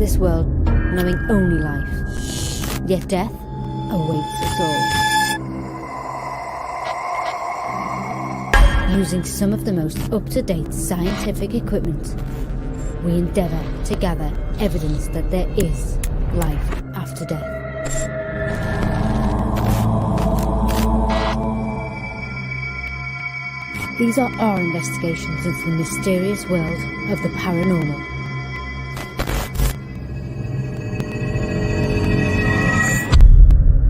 this world knowing only life, yet death awaits us all. Using some of the most up-to-date scientific equipment, we endeavour to gather evidence that there is life after death. These are our investigations into the mysterious world of the paranormal.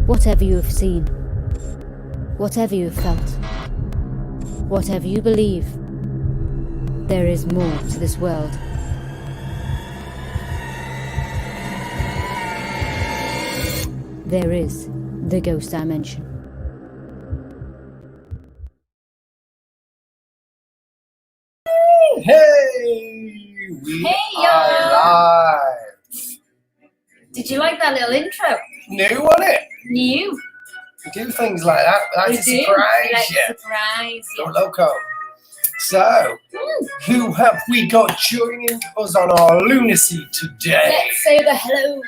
Whatever you have seen, whatever you have felt, whatever you believe, there is more to this world. There is the ghost dimension. Hey, we are live. Did you like that little intro? New, wasn't it? New. We do things like that. We like to surprise you. Surprise Go you. loco. So, who have we got joining us on our lunacy today? Let's say the hellos.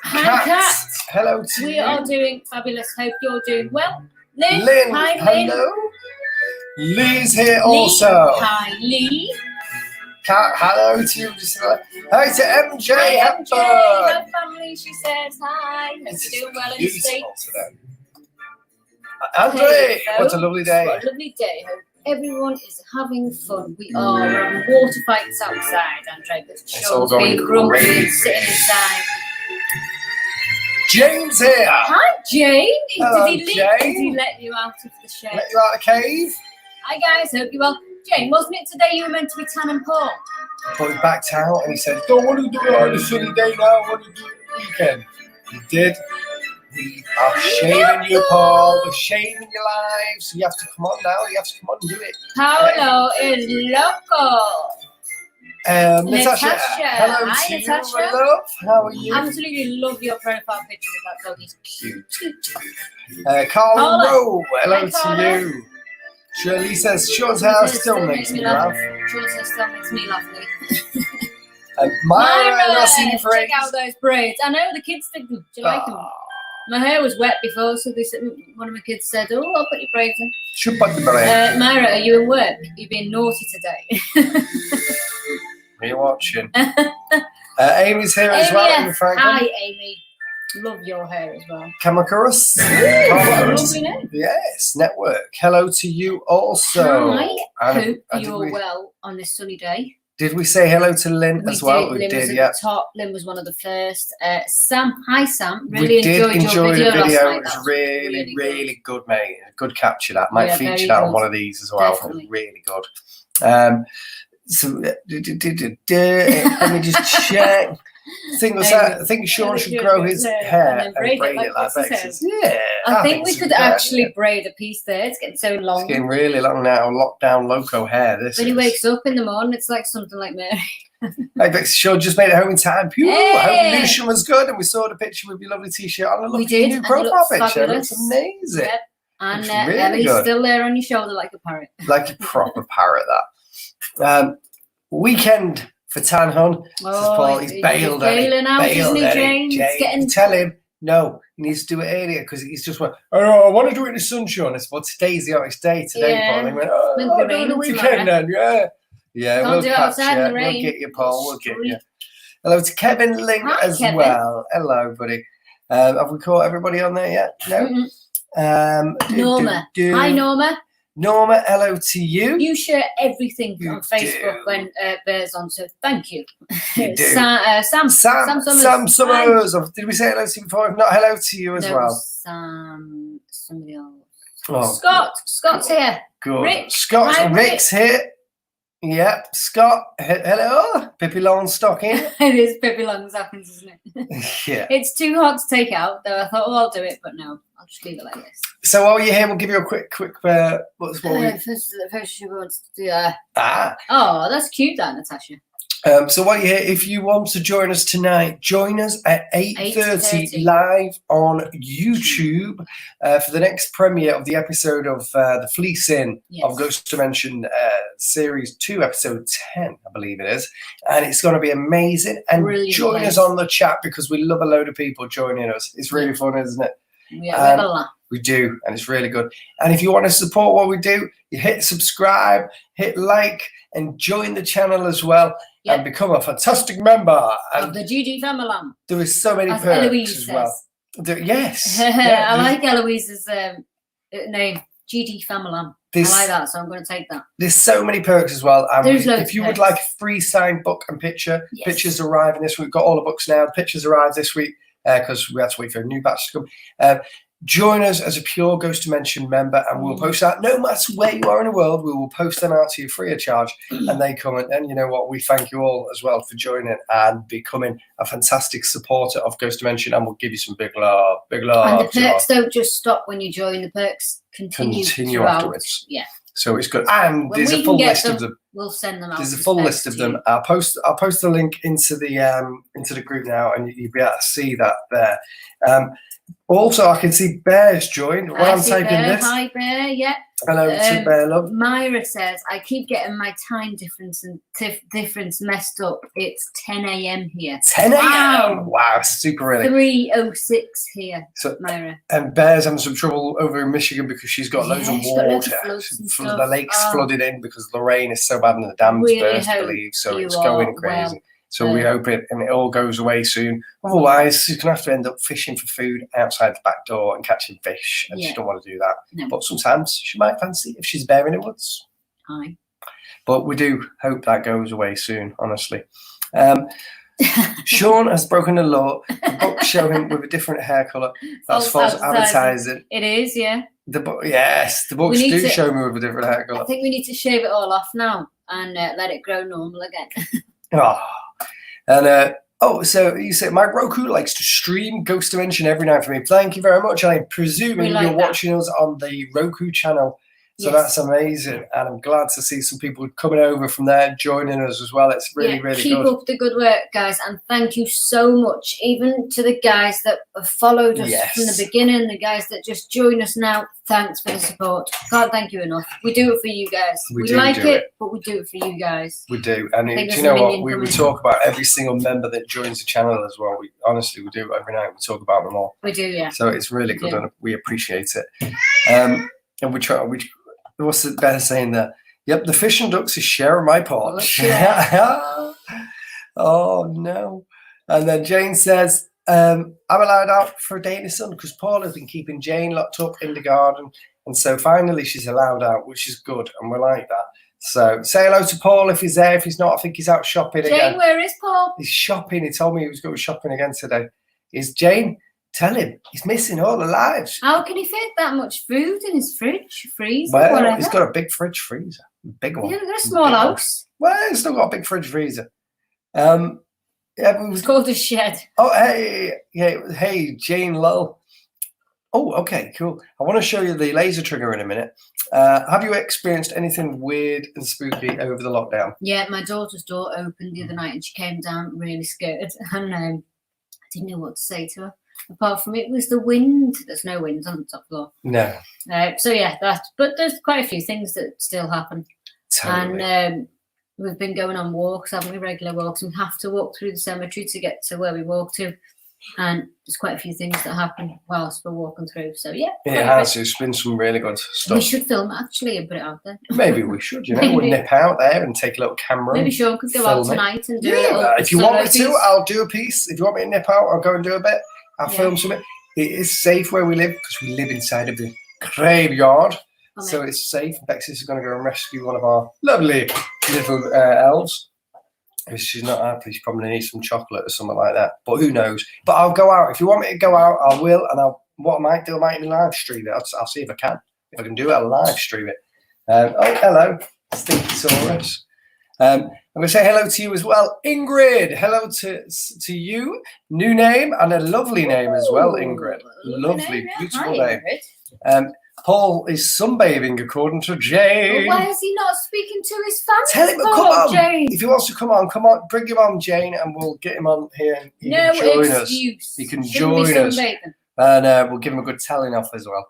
Hi, Kat. Hello to We you. are doing fabulous. Hope you're doing well. Lynn. Lynn, Hi, Lynn. hello. Liz here Lee. also. Hi, Lee. Kat, hello to you. Hi to MJ. Hi, Hepburn. MJ. Her family, she says hi. Hope This you're doing is well in the beautiful States. today. Andre, There you go. what a lovely day. What a lovely day. Hope everyone is having fun. We are having water fights outside, Andre. It's all going grumpy crazy. and sitting inside. James here. Hi, Jane. Hello, Did he Jane. let you out of the shed? Let you out of the cave. Hi, guys. Hope you're well. Jane, wasn't it today you were meant to be Tan and Paul? But he backed out and he said, don't want to do it on a sunny day now, I want to do it on the weekend. He did. We are shaming you, Paul. We're shaming your lives. You have to come on now. You have to come on and do it. Paolo is loco. Natasha. Hello Hi, to Natasha. you, my love. How are you? Absolutely love your profile picture with that dog. He's Cute. Carl Paula. Rowe. Hello Hi, Paula. to you. Shirley says, Sean's hair still makes me laugh. Sean's hair still makes me laugh. Myra, I've not seen you for check ages. out those braids. I know the kids think them. Do you like them? My hair was wet before, so they said, one of my kids said, "Oh, I'll put your braids in." Should put the braid. Myra, are you in work? You're being naughty today. Are you watching? Amy's here as well. Amy, Amy Franklin. hi, Amy. Love your hair as well. Kamakarus. Lovely name. Yes, network. Hello to you also. Hi. And Hope you're well on this sunny day. Did we say hello to Lynn as well? Lynn was at yeah. the top. Lynn was one of the first. Sam, hi Sam. We Really did enjoyed your video the last video. night. It was That really, really good, mate. Good capture that. Might Yeah, feature very that on good. one of these as well. Definitely. Really good. So let me just check. I think Sean should grow his hair and braid it like Bex's. Yeah. I think we could so. actually braid a piece there. It's getting so long. It's getting really long now. Lockdown loco hair. This When he is. wakes up in the morning, it's like something like Mary. Like Bex, Sean just made it home in time. Phew, Hey! I hope the new show was good, and we saw the picture with your lovely t-shirt on. And look We at your did, new and it profile looks picture. It fabulous. looks amazing. Yep. And Looks really Ellie's good. still there on your shoulder like a parrot. Like a proper parrot, that. Weekend for Tan Hun. Paul. He's bailed at it. Bailing out, isn't he, James? It's getting... Tell him, no, he needs to do it earlier because he's just went, oh, I want to do it in the sunshine. I said, well, today's the hottest day today, Yeah. Paul. And he went, oh, Meant to be I'll do it the raining weekend tomorrow. then, yeah. Yeah, Can't we'll do it catch outside in you. the rain. We'll get you, Paul. We'll get Street. you. Hello to Kevin Ling Hi, as Kevin. well. Hello, buddy. Have we caught everybody on there yet? No? Norma. Hi, Norma. Norma, hello to you. You share everything You on Facebook do. when Bear's on, so thank you. You do. Sam Summers. Sam Summers. Did we say hello to you before? If not, hello to you as No, well. Sam, somebody else. Oh, Scott's here. good. Rich. Scott Hi, and Rick's here. Yep. Scott, hello. Pippi Longstocking. It is Pippi Longstockings, isn't it? Yeah. It's too hot to take out, though. I thought, oh, I'll do it, but no, I'll just leave it like this. So while you're here, we'll give you a quick. What's what we? First she wants to do. Ah. Oh, that's cute, that Natasha. So while you're here, if you want to join us tonight, join us at 8:30 live on YouTube for the next premiere of the episode of The Fleecing of Ghost Dimension Series 2, Episode 10, I believe it is. And it's going to be amazing. And join us on the chat because we love a load of people joining us. It's really fun, isn't it? We have a laugh. We do, and it's really good. And if you want to support what we do, you hit subscribe, hit like, and join the channel as well, and become a fantastic member of the GG family. There is so many as perks Eloise as well. Yes. I like Eloise's name, GG family. I like that, so I'm going to take that. There's so many perks as well. If you would like a free signed book and picture, pictures arriving this week. We've got all the books now. The pictures arrive this week because we had to wait for a new batch to come. Join us as a pure Ghost Dimension member, and we'll post out no matter where you are in the world. We will post them out to you free of charge, and they come. And you know what? We thank you all as well for joining and becoming a fantastic supporter of Ghost Dimension, and we'll give you some big love, big love. And the perks don't just stop when you join; the perks continue afterwards. Yeah. So it's good, and there's a full list of them. We'll send them out. There's a full list of them. I'll post the link into the group now, and you'll be able to see that there. Also, I can see Bear's joined while I'm typing this. Hi, Bear. Yeah. Hello to Bear, love. Myra says, I keep getting my time difference messed up. It's 10 a.m. here. 10 a.m. Wow, super early. 3:06 here, Myra. And Bear's having some trouble over in Michigan because she's got loads of water. The lake's flooded in because the rain is so bad and the dams burst, I believe. So it's going crazy. Well. So we hope it all goes away soon. Otherwise, she's going to have to end up fishing for food outside the back door and catching fish. And she don't want to do that. No. But sometimes she might fancy if she's bear in the woods. Aye. But we do hope that goes away soon, honestly. Sean has broken the law. The book show him with a different hair colour. That's false advertising. It is, yeah. The books do show me with a different hair colour. I think we need to shave it all off now and let it grow normal again. Oh. And so you said my Roku likes to stream Ghost Dimension every night for me. Thank you very much. I'm presuming you're watching us on the Roku channel. So that's amazing. And I'm glad to see some people coming over from there, joining us as well. It's really good. Keep up the good work, guys. And thank you so much, even to the guys that have followed us from the beginning, the guys that just join us now. Thanks for the support. Can't thank you enough. We do it for you guys. We like it, but we do it for you guys. We do. And do you know what? We talk about every single member that joins the channel as well. We do it every night. We talk about them all. We do, yeah. So it's really good and we appreciate it. And we try. What's the better saying there? Yep, the fish and ducks is sharing my pot. Oh no. And then Jane says, I'm allowed out for a day in the sun because Paul has been keeping Jane locked up in the garden. And so finally she's allowed out, which is good. And we like that. So say hello to Paul if he's there. If he's not, I think he's out shopping again. Jane, where is Paul? He's shopping. He told me he was going shopping again today. Is Jane? Tell him he's missing all the lives. How can he fit that much food in his freezer? Well, whatever? He's got a big fridge freezer. Big one. He's got a small house. Well, he's still got a big fridge freezer. It's called a shed. Oh, hey, Jane Lull. Oh, okay, cool. I want to show you the laser trigger in a minute. Have you experienced anything weird and spooky over the lockdown? Yeah, my daughter's door opened the other night and she came down really scared. And I didn't know what to say to her. Apart from it was the wind. There's no wind on the top floor. No. So yeah, but there's quite a few things that still happen. Totally. And we've been going on walks, haven't we? Regular walks. We have to walk through the cemetery to get to where we walk to. And there's quite a few things that happen whilst we're walking through. So yeah. It has. It's been some really good stuff. We should film actually and put it out there. Maybe we should, we'll nip out there and take a little camera. Maybe Sean could go out tonight and do if you want me to, I'll do a piece. If you want me to nip out, I'll go and do a bit. I'll film something. It is safe where we live because we live inside of the graveyard. So it's safe. Bex is going to go and rescue one of our lovely little elves. If she's not happy, she probably needs some chocolate or something like that. But who knows? But I'll go out. If you want me to go out, I will. And what I might do, I might live stream it. I'll see if I can. If I can do it, I'll live stream it. Hello, Stinky Saurus. I'm going to say hello to you as well, Ingrid. Hello to you. New name and a lovely name as well, Ingrid. Lovely, beautiful name. Paul is sunbathing, according to Jane. Well, why is he not speaking to his fans? Tell him to come on. Jane. If he wants to come on, bring him on, Jane, and we'll get him on here. And he can join us. He can join us. And we'll give him a good telling off as well.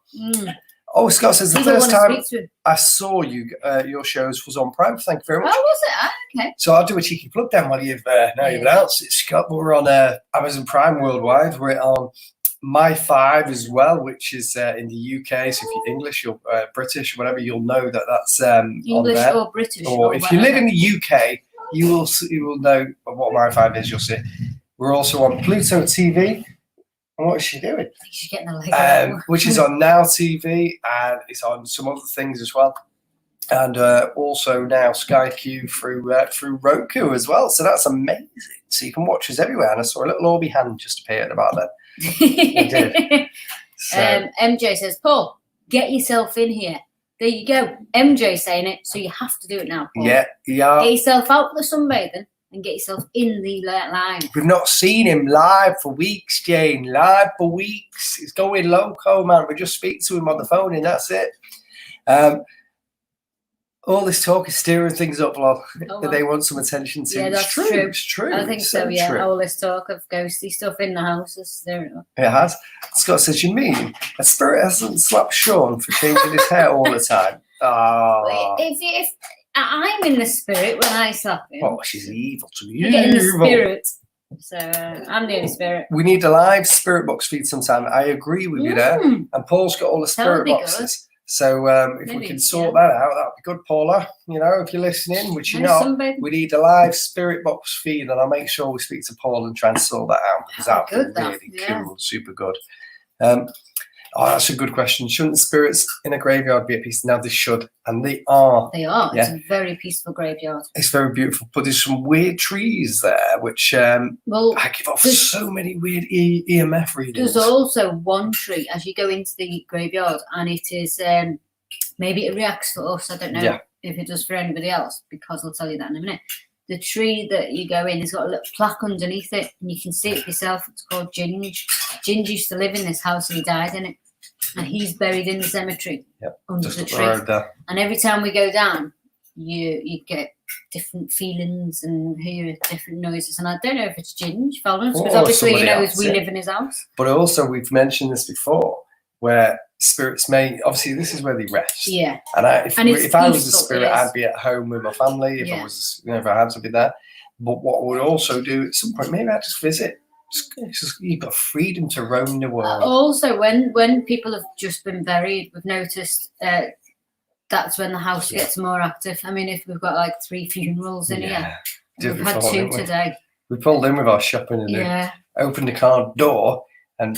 Oh, Scott says the first time I saw you, your shows was on Prime. Thank you very much. Oh, was it? Okay. So I'll do a cheeky plug down while you've announced it, Scott. We're on Amazon Prime worldwide. We're on My 5 as well, which is in the UK. So if you're English or British or whatever, you'll know that that's English on there. or British. Or if you live in the UK, you will know what My 5 is. You'll see. We're also on Pluto TV. What is she doing? She's getting a leg which is on Now TV, and it's on some other things as well. And also now Sky Q through Roku as well. So that's amazing. So you can watch us everywhere. And I saw a little Orby hand just appear at about there. It did. So. MJ says, Paul, get yourself in here. There you go. MJ saying it, so you have to do it now, Paul. Yeah. Get yourself out for the sunbathing and get yourself in the line. We've not seen him live for weeks, Jane. Live for weeks. He's going loco, man. We just speak to him on the phone and that's it. All this talk is stirring things up, lol. That they want some attention to. Yeah, that's true. It's true. I think so, yeah. True. All this talk of ghosty stuff in the house is stirring up. It has. Scott says, you mean a spirit hasn't slapped Sean for changing his hair all the time? Oh. If I'm in the spirit when I slap him. Oh, she's evil to me. You get in the spirit. So I'm the only spirit. We need a live spirit box feed sometime. I agree with you there. And Paul's got all the spirit boxes. Good. So if we can sort that out, that'd be good, Paula. You know, if you're listening, which you're not, we need a live spirit box feed, and I'll make sure we speak to Paul and try and sort that out because that'd be really cool, super good. Oh, that's a good question. Shouldn't the spirits in a graveyard be at peace? Now they should, and they are. They are. Yeah. It's a very peaceful graveyard. It's very beautiful, but there's some weird trees there, which I give off so many weird EMF readings. There's also one tree as you go into the graveyard, and it is maybe it reacts for us. I don't know if it does for anybody else, because I'll tell you that in a minute. The tree that you go in has got a little plaque underneath it, and you can see it yourself. It's called Ginge. Ginge used to live in this house, and he died in it. And he's buried in the cemetery under the tree. And every time we go down, you get different feelings and hear different noises. And I don't know if it's Ginge, because obviously he knows we live in his house. But also, we've mentioned this before, where spirits may, obviously this is where they rest. Yeah. And if I was a spirit, I'd be at home with my family. If I was, if I had to be there. But what we'd also do at some point, maybe I'd just visit. You've got freedom to roam the world. Also, when people have just been buried, we've noticed that's when the house gets more active. I mean, if we've got like 3 funerals in here, we've had 2 today. We pulled in with our shopping and opened the car door, and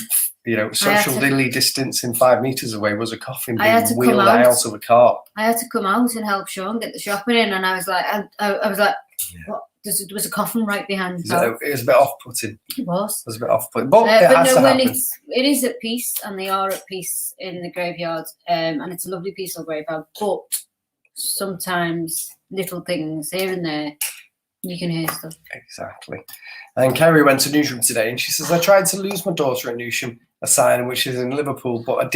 social diddly distancing 5 meters away was a coffin being wheeled out of a car. I had to come out and help Sean get the shopping in, and I was like, what? There was a coffin right behind. It was a bit off-putting. It was. It was a bit off-putting, but it has to happen. It is at peace, and they are at peace in the graveyard, and it's a lovely peaceful graveyard. But sometimes little things here and there, you can hear stuff. Exactly. And Kerry went to Newsham today, and she says, I tried to lose my daughter at Newsham Asylum, which is in Liverpool, but it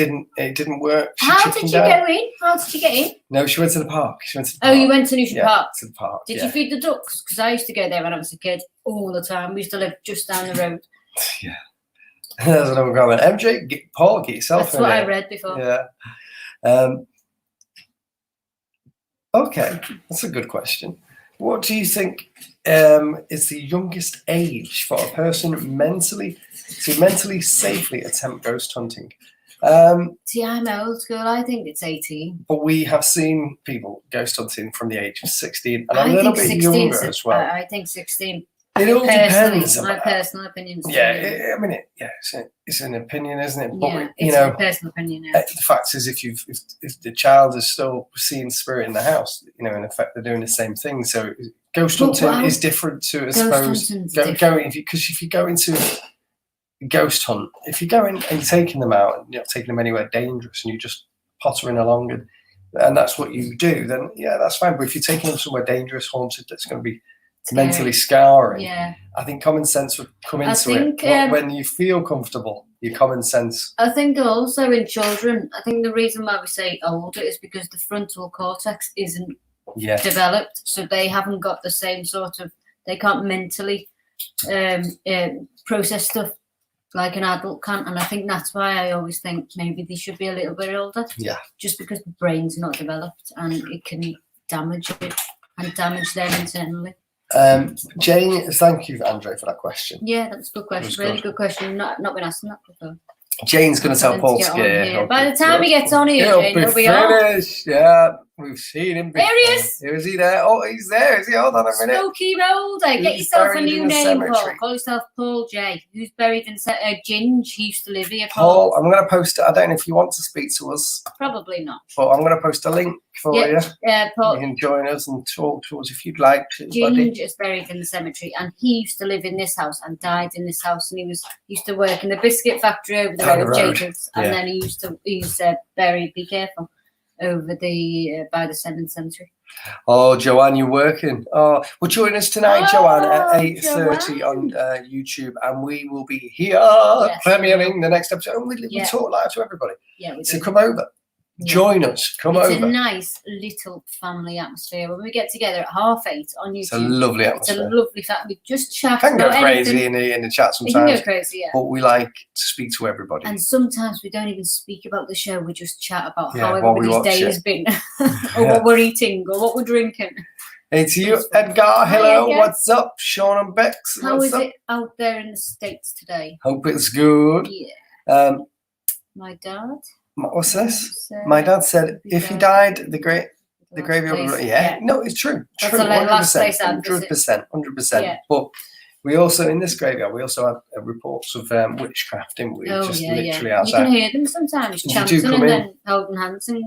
didn't work. How did you go in? How did you get in? No, she went to the park. Oh, you went to Newsham Park? To the park. Did you feed the ducks? Because I used to go there when I was a kid all the time. We used to live just down the road. Yeah. There's another comment. MJ, Paul, get yourself That's what I read before. Yeah. Okay, that's a good question. What do you think is the youngest age for a person mentally safely attempt ghost hunting? See, I'm old school. I think it's 18. But we have seen people ghost hunting from the age of 16 and a little bit younger as well. I think 16. It all depends. My personal opinion. Yeah, I mean, it's an opinion, isn't it? But, it's a personal opinion. Yeah. The fact is, if the child is still seeing spirit in the house, in effect, they're doing the same thing. So ghost hunting is different to, I suppose, if you go into ghost hunt, if you go in and you're taking them out and you're not taking them anywhere dangerous and you're just pottering along and that's what you do, then that's fine. But if you're taking them somewhere dangerous, haunted, that's going to be mentally scarring. Yeah. I think common sense would come into it when you feel comfortable. your common sense. I think also in children, I think the reason why we say older is because the frontal cortex isn't developed, so they haven't got the same sort of, they can't mentally process stuff like an adult can, and I think that's why I always think maybe they should be a little bit older. Yeah. Just because the brain's not developed and it can damage it and damage them internally. Jane, thank you, Andre, for that question. Yeah, that's a good question. Really good question. Not been asking that before. Jane's going to tell Paul to get here. By the time he gets on here, Jane, he'll be finished. Yeah, we've seen him. There he is. Is he there? Oh, he's there. Is he? Hold on a minute. Smoky Molder. Get yourself a new name, Paul. Call yourself Paul J. Who's buried in Ginge? He used to live here. Paul, I'm going to post it. I don't know if you want to speak to us. Probably not. But I'm going to post a link for you. Yeah, Paul. You can join us and talk to us if you'd like to. Ginge is buried in the cemetery, and he used to live in this house and died in this house, and he used to work in the biscuit factory over the road, Jacobs, and then he used to bury. Be careful. Over the by the cemetery. Oh, Joanne, you're working. Oh, well, join us tonight, Joanne, at 8:30 on YouTube, and we will be here premiering the next episode. And we talk live to everybody. Yeah, we do. So come over. Join us. Come over. It's a nice little family atmosphere when we get together at 8:30 on YouTube. It's a lovely atmosphere. It's a lovely fact. We just chat. Can go crazy in the chat sometimes. You can go crazy, yeah. But we like to speak to everybody. And sometimes we don't even speak about the show. We just chat about how everybody's day has been, or what we're eating, or what we're drinking. Hey, to you, Edgar. Hello. What's up, Sean and Bex? How is it out there in the States today? Hope it's good. Yeah. My dad. What's this? My dad said if he died, the graveyard. Yeah, no, it's true. True, 100%, 100%. But we also in this graveyard, we also had reports of witchcraft, didn't we? Oh, just literally outside. You can hear them sometimes chanting and then holding hands and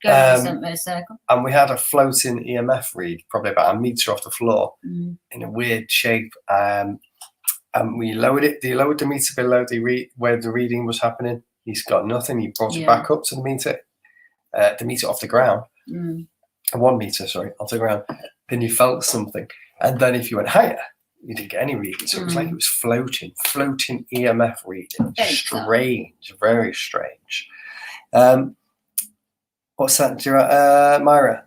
going in a circle. And we had a floating EMF read, probably about a meter off the floor, in a weird shape. And we lowered it. They lowered the meter below where the reading was happening. He's got nothing. He brought it back up to the meter off the ground. 1 meter, sorry, off the ground. Then you felt something. And then if you went higher, you didn't get any reading. So it was like it was floating EMF reading. Strange, very strange. What's that, Myra?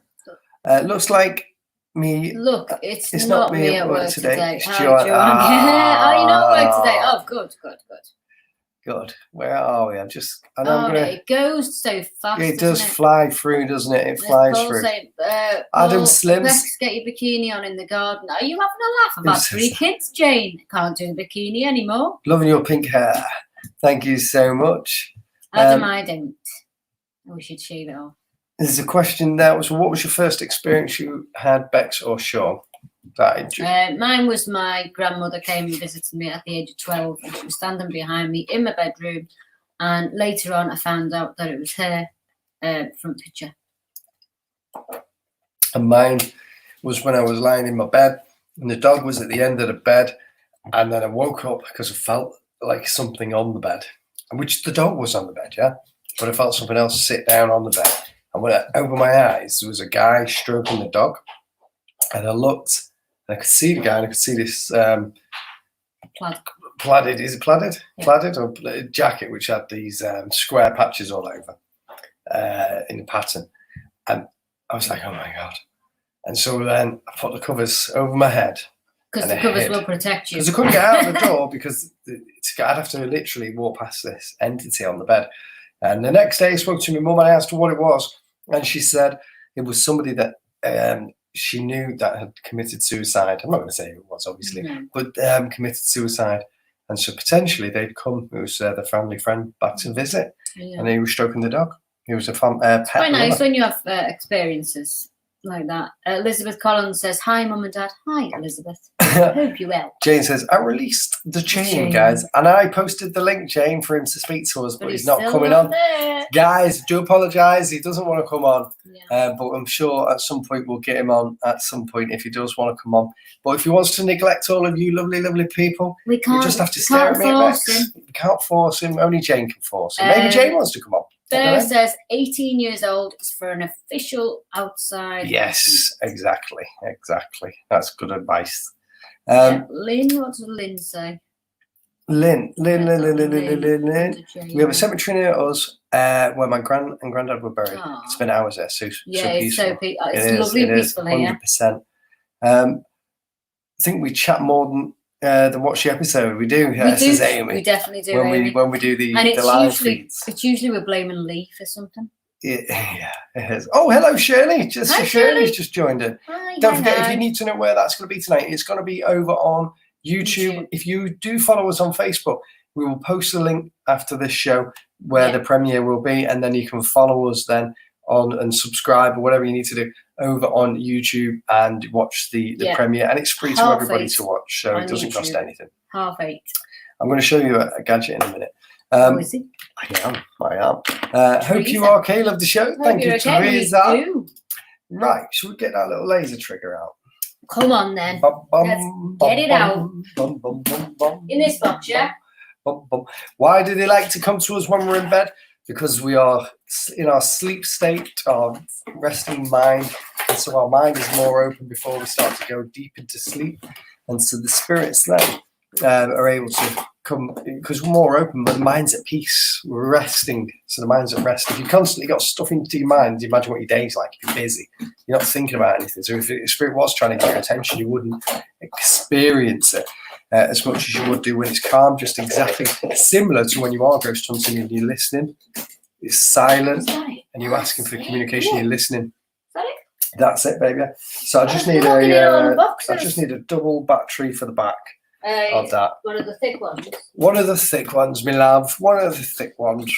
Looks like me. Look, it's not me at work today. It's Joanne. You're not at work today. Oh, good. Good. Where are we? It goes so fast. It does fly through, doesn't it? It flies through. Adam Slims. Let's get your bikini on in the garden. Are you having a laugh about 3 kids, Jane? Can't do the bikini anymore. Loving your pink hair. Thank you so much. Adam, I don't. We should shave it off. There's a question there. What was your first experience you had, Bex or Sean? Mine was my grandmother came and visited me at the age of 12, and she was standing behind me in my bedroom, and later on I found out that it was her front picture. And mine was when I was lying in my bed and the dog was at the end of the bed, and then I woke up because I felt like something on the bed, which the dog was on the bed, but I felt something else sit down on the bed, and when I opened my eyes there was a guy stroking the dog, and I looked. I could see the guy, and I could see this plaided. Is it plaided? Yeah. Plaided or jacket, which had these square patches all over in the pattern. And I was like, oh my God. And so then I put the covers over my head. Because the covers will protect you. Because I couldn't get out of the door because I'd have to literally walk past this entity on the bed. And the next day I spoke to my mum and I asked her what it was. And she said it was somebody that she knew that had committed suicide. I'm not going to say who it was, obviously, but committed suicide. And so potentially they'd come, it was the family friend, back to visit. And he was stroking the dog. He was a pet. It's quite nice when you have experiences like that. Elizabeth Collins says, hi, Mum and Dad. Hi, Elizabeth. Hope you well. Jane says, I released the chain, guys. And I posted the link, Jane, for him to speak to us, but he's not coming on. Guys, do apologise. He doesn't want to come on. But I'm sure at some point we'll get him on at some point if he does want to come on. But if he wants to neglect all of you lovely, lovely people, we just have to stare at me. We can't force him. Only Jane can force him. Maybe Jane wants to come on. Bear says 18 years old is for an official outside. Yes, exactly. That's good advice. Lynn, what does Lynn say? Lynn. We Lynn. have a cemetery near us where my gran and granddad were buried. Aw. Spent hours there, so Yeah, it's peaceful. so peaceful. It's It is, lovely and it is, peaceful here. 100%. I think we chat more than watch the episode. We do. We Says do. Amy. We definitely do. When we do the and live feeds. it's usually we're blaming Lee for something. Yeah, it is. Oh, hello, Shirley. Hi, Shirley's just joined in. Hi, Don't forget, hi. if you need to know where that's going to be tonight, it's going to be over on YouTube. If you do follow us on Facebook, we will post a link after this show where the premiere will be, and then you can follow us then on and subscribe or whatever you need to do over on YouTube and watch the premiere. And it's free to everybody to watch, so it doesn't cost anything. 8:30. I'm going to show you a gadget in a minute. Is it? I am. Hope you are okay. Love the show. Thank you, Teresa. Right, should we get that little laser trigger out? Come on then. Let's get it out. In this box, yeah? Why do they like to come to us when we're in bed? Because we are in our sleep state, our resting mind, and so our mind is more open before we start to go deep into sleep. And so the spirits then are able to come, because we're more open, but the mind's at peace. We're resting, so the mind's at rest. If you constantly got stuff into your mind, you imagine what your day's like. If you're busy, you're not thinking about anything. So if the spirit was trying to get your attention, you wouldn't experience it as much as you would do when it's calm. Just exactly similar to when you are ghost hunting and you're listening. It's silent, and you're asking for communication. You're listening. That's it, baby. So I just need a double battery for the back. Of that. One of the thick ones. One of the thick ones, my love. One of the thick ones.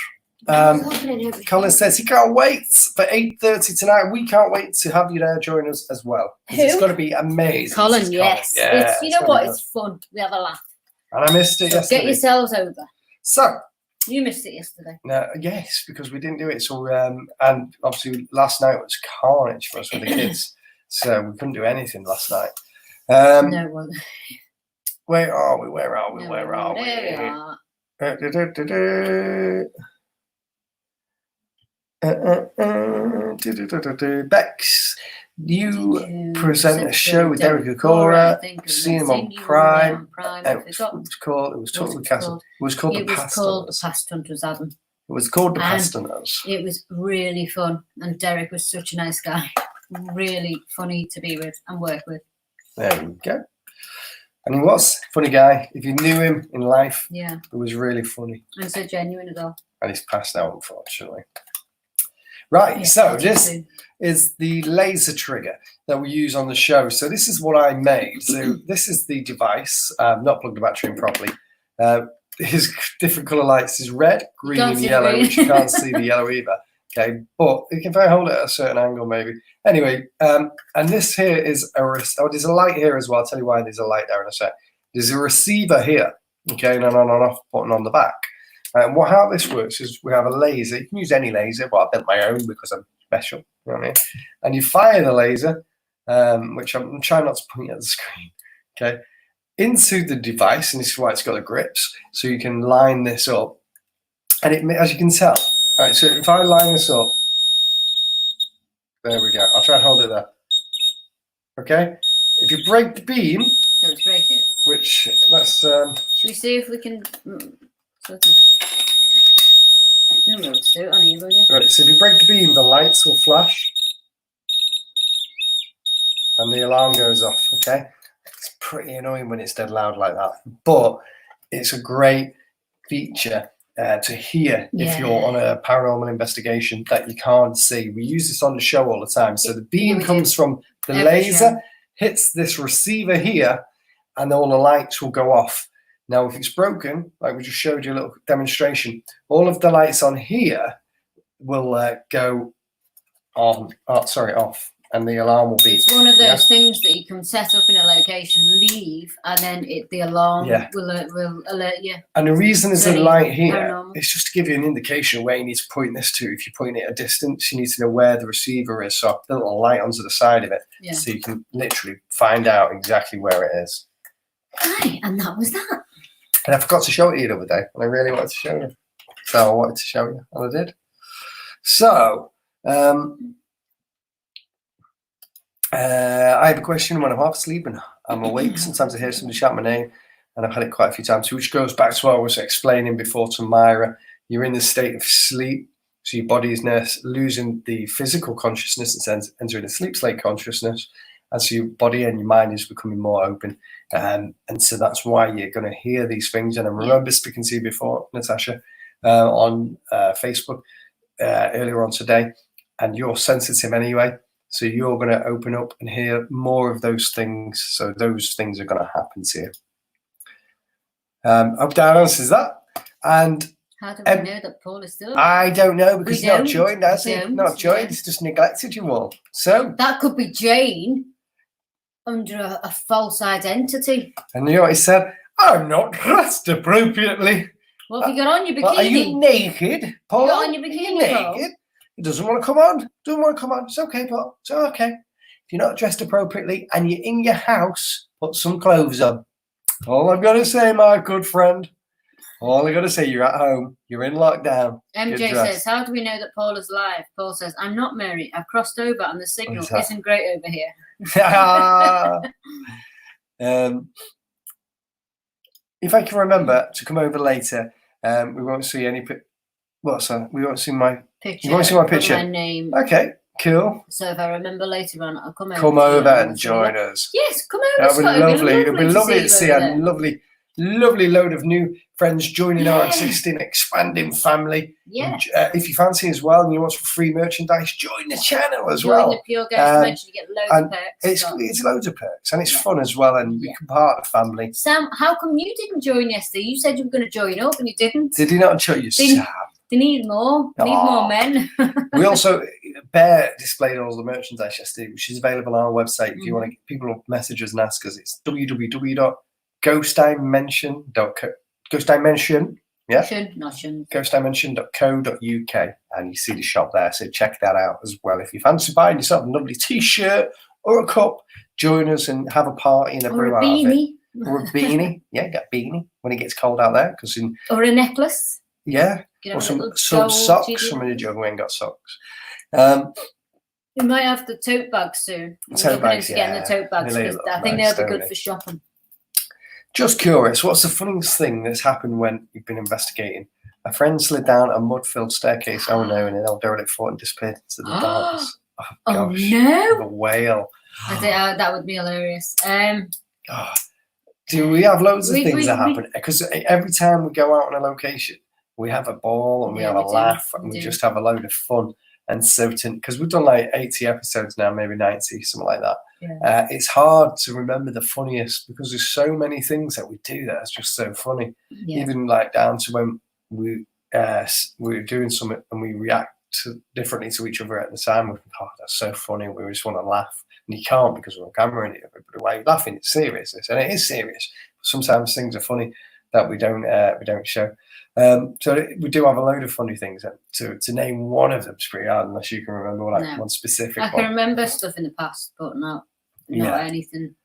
Colin says he can't wait for 8:30 tonight. We can't wait to have you there join us as well. It's going to be amazing. Colin, yes. Yeah, you know what? It's fun. We have a laugh. And I missed it yesterday. Get yourselves over. So. You missed it yesterday. Yes, because we didn't do it. So and obviously last night was carnage for us with the kids. So we couldn't do anything last night. No, well. Where are we? There we are. Bex, you present a show with Derek Okora. See him on Prime. It was called The Past Hunters, Adam. It was called The Past Hunters. It was really fun, and Derek was such a nice guy. Really funny to be with and work with. There we go. And he was a funny guy. If you knew him in life, it was really funny. And so genuine as well. And he's passed out, unfortunately. Right, so this is the laser trigger that we use on the show. So this is what I made. So this is the device. Not plugged the battery in properly. His different colour lights is red, green, and yellow, which you can't see the yellow either. Okay, but if I hold it at a certain angle, maybe. Anyway, and this here is there's a light here as well. I'll tell you why there's a light there in a sec. There's a receiver here, okay, and an on and off button on the back. And how this works is we have a laser. You can use any laser, but I bent my own because I'm special. You know what I mean? And you fire the laser, which I'm trying not to point at the screen, okay, into the device, and this is why it's got the grips, so you can line this up. And it, as you can tell, all right, so if I line this up, there we go. I'll try and hold it there. Okay? If you break the beam, don't break it. Which let's should we see if we can no, let's do it on here, will you? Right, so if you break the beam, the lights will flash and the alarm goes off, okay? It's pretty annoying when it's dead loud like that, but it's a great feature to hear if you're on a paranormal investigation that you can't see. We use this on the show all the time. So the beam comes from the laser, hits this receiver here, and all the lights will go off. Now, if it's broken, like we just showed you a little demonstration, all of the lights on here will go on, off, and the alarm will be. It's one of those things that you can set up in a location, leave, and then the alarm will alert you. And the reason there's a light here paranormal. Is just to give you an indication of where you need to point this to. If you're pointing it at a distance, you need to know where the receiver is. So I built a light onto the side of it, so you can literally find out exactly where it is. Right, and that was that. And I forgot to show it to you the other day, and I really wanted to show you. So I wanted to show you, and I did. So, I have a question when I'm half asleep and I'm awake. Sometimes I hear somebody shout my name. and I've had it quite a few times, which goes back to what I was explaining before to Myra. You're in the state of sleep, so your body is now losing the physical consciousness and entering a sleep state consciousness, and so your body and your mind is becoming more open. And so that's why you're going to hear these things. And I remember speaking to you before, Natasha, on Facebook earlier on today, and you're sensitive anyway. So you're going to open up and hear more of those things. So those things are going to happen to you. Hope that answers that. And how do we know that Paul is still? I don't know, because he's not joined, has he? Not joined. He's just neglected you all. So that could be Jane under a false identity. And you know what he said? I'm not dressed appropriately. What have you got on your bikini? Well, are you naked, Paul? You got on your bikini, naked? He doesn't want to come on. Doesn't want to come on. It's okay, Paul. It's okay. If you're not dressed appropriately and you're in your house, put some clothes on. All I've got to say, my good friend. All I've got to say, you're at home. You're in lockdown. MJ says, how do we know that Paul is live? Paul says, I'm not Mary. I've crossed over and the signal isn't great over here. If I can remember to come over later, we won't see any. We won't see my picture. You won't see my picture. My name. Okay, cool. So if I remember later on, I'll come over. Come over and join us. Yes, come over. That would be lovely. It'd be lovely to see a lovely load of new friends joining our existing expanding family. Yeah. And, if you fancy as well and you want some free merchandise, join the channel as well. Join the Pure Guest Merch, you get loads of perks. It's loads of perks and it's fun as well, and you become part of the family. Sam, how come you didn't join yesterday? You said you were going to join up and you didn't. Did he not show you, Sam? They need more. They need more men. We also, Bear displayed all the merchandise yesterday, which is available on our website. If you want to, people will message us and ask us. It's ghostdimension.co.uk, and you see the shop there. So check that out as well. If you fancy buying yourself a lovely t-shirt or a cup, join us and have a party and a brew out of it. Or a beanie. Yeah, get a beanie when it gets cold out there. Or a necklace. Yeah. Or some socks. Some of the jug, we ain't got socks. We might have the tote bags soon. Tote bags, getting the tote bags, because I think they'll be good for shopping. Just curious, what's the funniest thing that's happened when you've been investigating? A friend slid down a mud-filled staircase, and an old derelict fort and disappeared into the darkness. Oh no! The whale. I think that would be hilarious. Do we have loads of things that happen? Because every time we go out on a location, we have a ball and we have a laugh and we just have a load of fun. And so, because we've done like 80 episodes now, maybe 90, something like that. Yeah. It's hard to remember the funniest because there's so many things that we do that's just so funny. Yeah. Even like down to when we're doing something and we react differently to each other at the time. We think, oh, that's so funny. We just want to laugh. And you can't because we're on camera and everybody, why are you laughing? It's serious. And it is serious. Sometimes things are funny that we don't show. So we do have a load of funny things. To name one of them is pretty hard unless you can remember one specific one. I can remember stuff in the past, but not anything.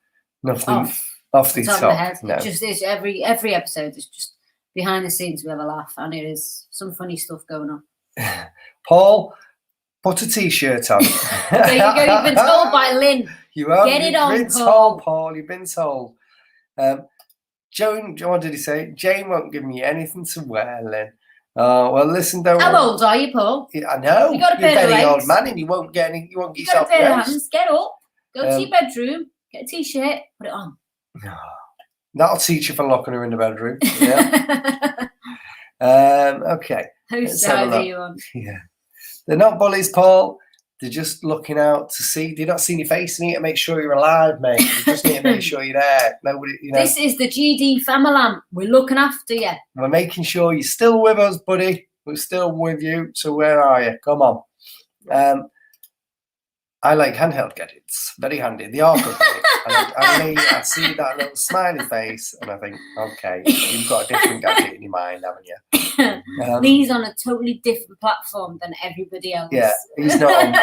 Nothing off the top. Of the head. No. It just is every episode is just behind the scenes. We have a laugh, and it is some funny stuff going on. Paul, put a t-shirt on. There you go. You've been told by Lynn. You have. Get it on, You've been told, Paul. You've been told. Joan, what did he say? Jane won't give me anything to wear, Lynn. Well, listen, don't. How old are you, Paul? I know. You got a pair You're a of very legs. old man, and you won't get any. You won't get yourself. Got a pair of hands. Get up. Go to your bedroom. Get a t-shirt. Put it on. No. That'll teach you for locking her in the bedroom. Yeah. Okay. Whose side are you on? Yeah. They're not bullies, Paul. They're just looking out to see. They're not seeing your face. You need to make sure you're alive, mate. You just need to make sure you're there. Nobody, This is the GD family. We're looking after you. We're making sure you're still with us, buddy. We're still with you. So where are you? Come on. I like handheld gadgets. Very handy. They are good. I see that little smiley face and I think, okay, you've got a different gadget in your mind, haven't you? He's on a totally different platform than everybody else. Yeah, he's not on.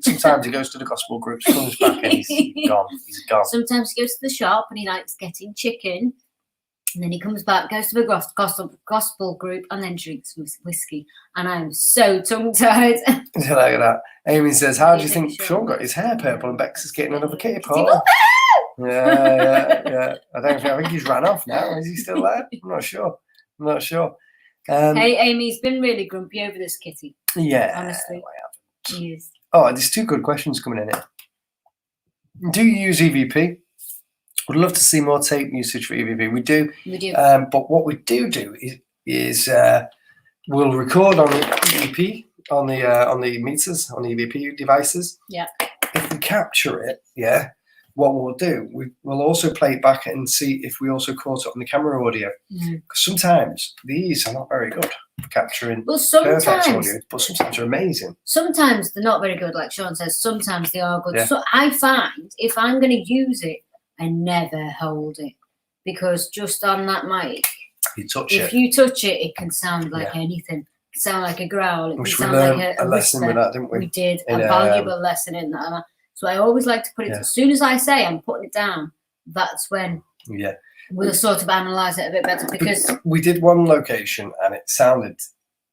Sometimes he goes to the gospel groups, comes back and he's gone. He's gone. Sometimes he goes to the shop and he likes getting chicken. And then he comes back, goes to the gospel group, and then drinks whiskey. And I'm so tongue-tied. Like that. Amy says, how do you think Sean got his hair purple and Bex is getting another kitty, Paul? Yeah. I think he's ran off now. Is he still there? I'm not sure. Hey, Amy's been really grumpy over this kitty. Yeah. Honestly. He is. Oh, there's 2 good questions coming in here. Do you use EVP? Would love to see more tape usage for EVP. We do. But what we do is we'll record on the EVP on the meters on the EVP devices. Yeah. If we capture it, what we'll do, we'll also play it back and see if we also caught it on the camera audio. Because sometimes these are not very good for capturing perfect audio, but sometimes they're amazing. Sometimes they're not very good, like Sean says. Sometimes they are good. Yeah. So I find if I'm going to use it, I never hold it, because just on that mic, if you touch it, it can sound like anything. It can sound like a growl. It can sound like a lesson with that, didn't we? We did a valuable lesson in that. So I always like to put it, as soon as I say I'm putting it down, that's when we'll sort of analyse it a bit better. Because we did one location and it sounded,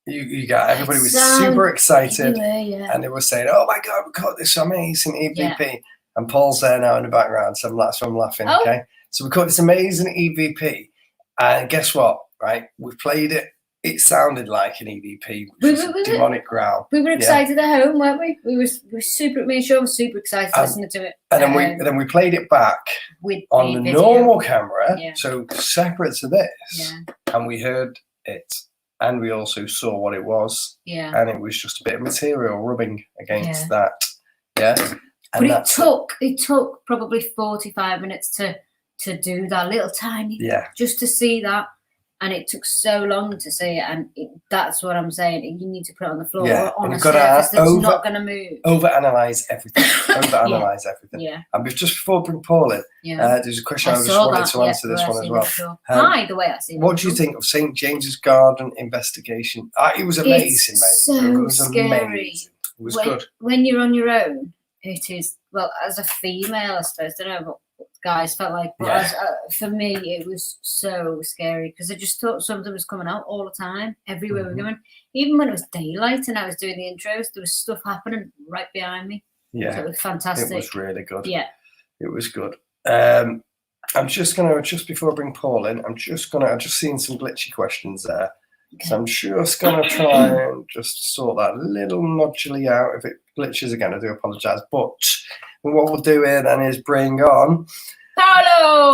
everybody was super excited and they were saying, oh my God, we caught this amazing EVP. Yeah. And Paul's there now in the background, so I'm laughing, okay? So we caught this amazing EVP and guess what, right? We played it. It sounded like an EVP, which was a demonic growl. We were excited at home, weren't we? We were super. Me and Sean were super excited listening to it. And then we played it back on the normal camera, so separate to this, and we heard it, and we also saw what it was, and it was just a bit of material rubbing against that, And but it took probably 45 minutes to do that little tiny, just to see that. And it took so long to see it, and that's what I'm saying. You need to put it on the floor or on a surface that's not going to move. Overanalyze everything. Overanalyze everything. Yeah. And just before we bring Paul in, there's a question I just wanted to answer this one as well. Sure. Hi, the way I see it. What do you think of St. James's Garden investigation? It was amazing, mate. It was scary. Amazing. It was good. When you're on your own, it is, well, as a female, I suppose, I don't know what guys felt like, but for me it was so scary because I just thought something was coming out all the time everywhere we were going. Even when it was daylight and I was doing the intros, there was stuff happening right behind me. So it was fantastic. It was really good. It was good. I'm just before I bring Paul in, I've just seen some glitchy questions there. So I'm just going to try and just sort that little nodully out. If it glitches again, I do apologise. But what we'll do here then is bring on Paolo!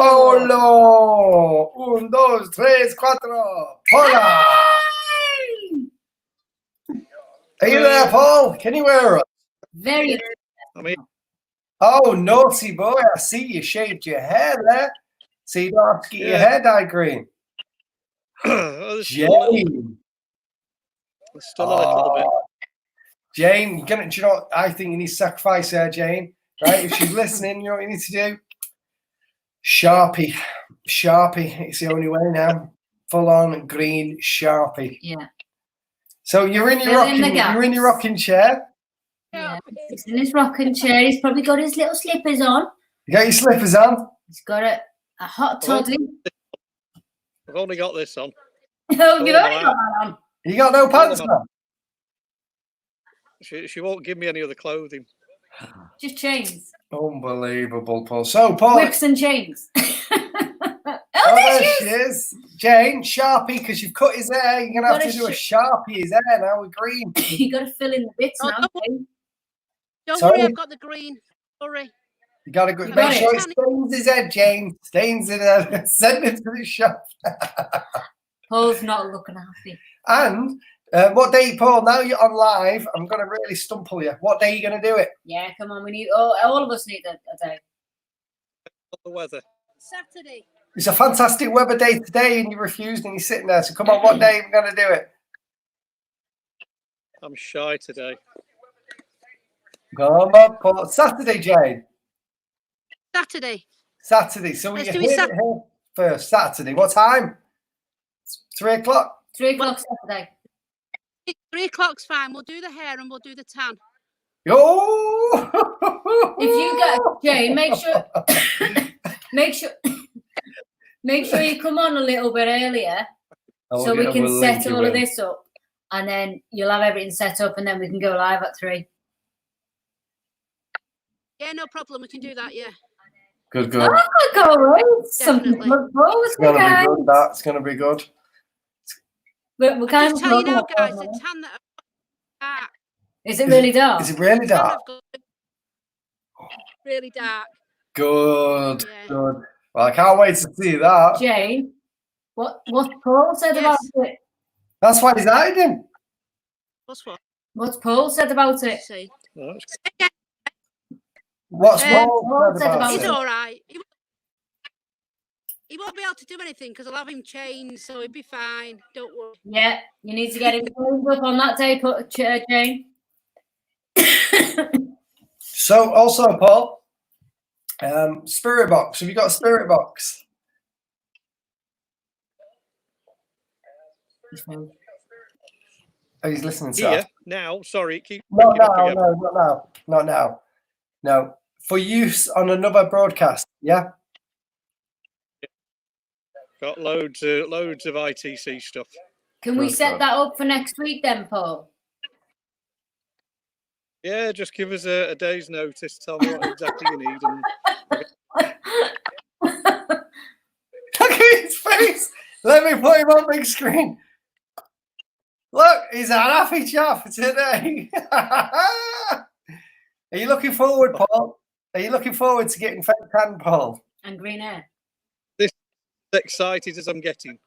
1, 2, 3, 4. Paula! Are you there, Paul? Can you hear us? Very. Oh, naughty boy. I see you shaved your hair there. So you don't have to get your hair dyed green. Jane. Still a little bit. Jane, do you know what? I think you need to sacrifice her, Jane. Right? If she's listening, you know what you need to do? Sharpie. It's the only way now. Full on green Sharpie. Yeah. So you're in your rocking chair. Yeah. He's in his rocking chair. He's probably got his little slippers on. You got your slippers on? He's got a hot toddy. I've only got this on. Oh, you've only got that on. You got no pants on? She won't give me any other clothing. Just chains. Unbelievable, Paul. So, Paul. Whips and chains. There she is. Jane, Sharpie, because you've cut his hair. You're going to have to do a Sharpie his hair now with green. You got to fill in the bits now. Don't worry, I've got the green. Sorry. You got to make sure it stains his head, Jane. Stains his head. Send it to the shop. Paul's not looking happy. And what day, Paul? Now you're on live. I'm going to really stumple you. What day are you going to do it? Yeah, come on. We need all of us need a day. The weather. Saturday. It's a fantastic weather day today, and you refused, and you're sitting there. So come on, what day are we going to do it? I'm shy today. Come on, Paul. Saturday, Jane. Saturday. So we're here first. Saturday. What time? 3 o'clock. 3 o'clock Saturday. 3 o'clock's fine. We'll do the hair and we'll do the tan. Oh! If you go, Jane, make sure you come on a little bit earlier so we can set all of this up, and then you'll have everything set up, and then we can go live at 3. Yeah, no problem. We can do that. Yeah. Good, good. Oh, all right. Something to Definitely. look forward It's to, gonna be guys. good. That's gonna be good. We're I kind just of tell you now, looking guys, at the it. tan that dark, Is it really dark? Is it really tan dark? I've got really dark. Good, Yeah. good. Well, I can't wait to see that. Jane, what Paul said about Yes. it? That's why he's hiding. What's what? What's Paul said about it? Let's see. Right. What's Paul Paul said about That's He's it? all right. He won't be able to do anything because I'll have him chained, so he'll be fine. Don't worry. Yeah, you need to get him cleaned up on that day, Jane. So, also, Paul, spirit box. Have you got a spirit box? Oh, he's listening to Here that. now. Sorry, it keeps No, picking up again. no, not now. Not now. No, for use on another broadcast. Yeah. Got loads of ITC stuff. Can we Good, set good. that up for next week then, Paul? Yeah, just give us a day's notice. Tell me what exactly you need. And Look at his face. Let me put him on big screen. Look, he's a happy chap today. Are you looking forward, Paul? Are you looking forward to getting fake tan, Paul? And green hair. as excited as I'm getting.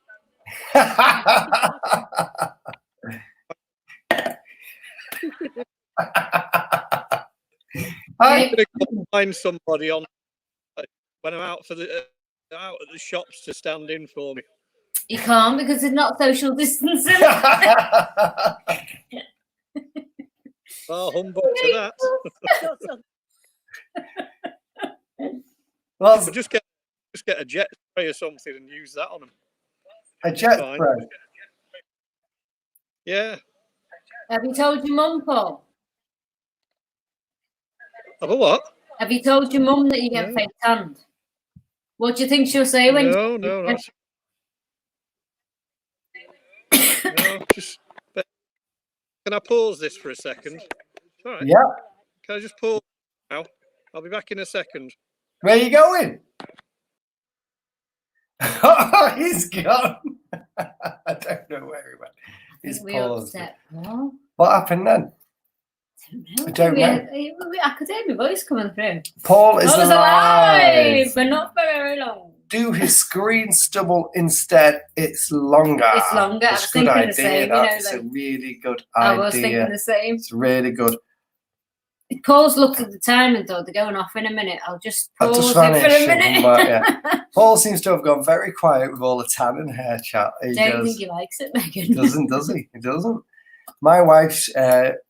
I'm going to find somebody on when I'm out for the out at the shops to stand in for me. You can't because it's not social distancing. Oh, humbug to that. Well, Just get a jet spray or something and use that on them. a jet Fine. spray. Yeah. Have you told your mum, Paul? Have a what? Have you told your mum that you get No. fake tanned? What do you think she'll say when? No, not. No, just. Can I pause this for a second? All right. Yeah. Can I just pause now? I'll be back in a second. Where are you going? Oh, he's gone. I don't know where he went. He's we paused. upset Paul. What happened then? I don't know. I could hear my voice coming through. Paul is I was alive. alive, but not for very long. Do his screen stubble instead. It's longer. It's longer. I It's was a good thinking the idea. same. That's like, a really good I idea. was thinking the same. It's really good. Paul's looked at the time and thought they're going off in a minute. I'll just I'll pause just it for vanish a and minute. come back, yeah. Paul seems to have gone very quiet with all the tan and hair chat. He Don't does. think he likes it, Megan. Doesn't, does he? He doesn't. My wife's,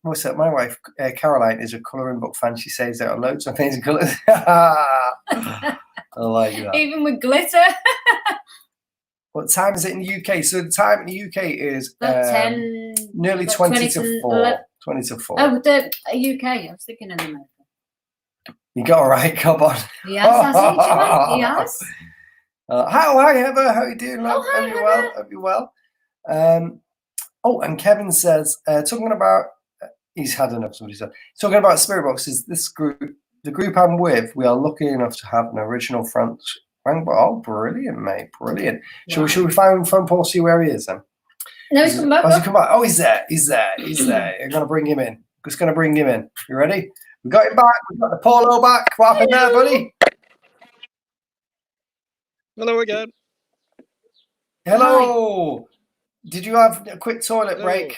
what's that? My wife, Caroline, is a colouring book fan. She says there are loads of amazing colours. I like that. Even with glitter. What time is it in the UK? So the time in the UK is About 10. nearly about 20 to 4. 11. 20 to 4. Oh, the UK. I was thinking of America. You got all right, come on. He has, hasn't he, Joanne? He has. Hi, Heather. How are you doing, love? Oh, hi, Hope you're well. Heather. Hope you're well. Oh, and Kevin says, talking about, he's had enough, somebody said, talking about spirit boxes, this group, the group I'm with, we are lucky enough to have an original front. Oh, brilliant, mate. Brilliant. Wow. Shall we find front Paul, see where he is then? No, he's come back. Oh, he's come back. Oh, he's there. He's there. He's there. I'm going to bring him in. Just going to bring him in. You ready? We got him back. We got the polo back. What happened there, buddy? Hello again. Hello. Hi. Did you have a quick toilet break?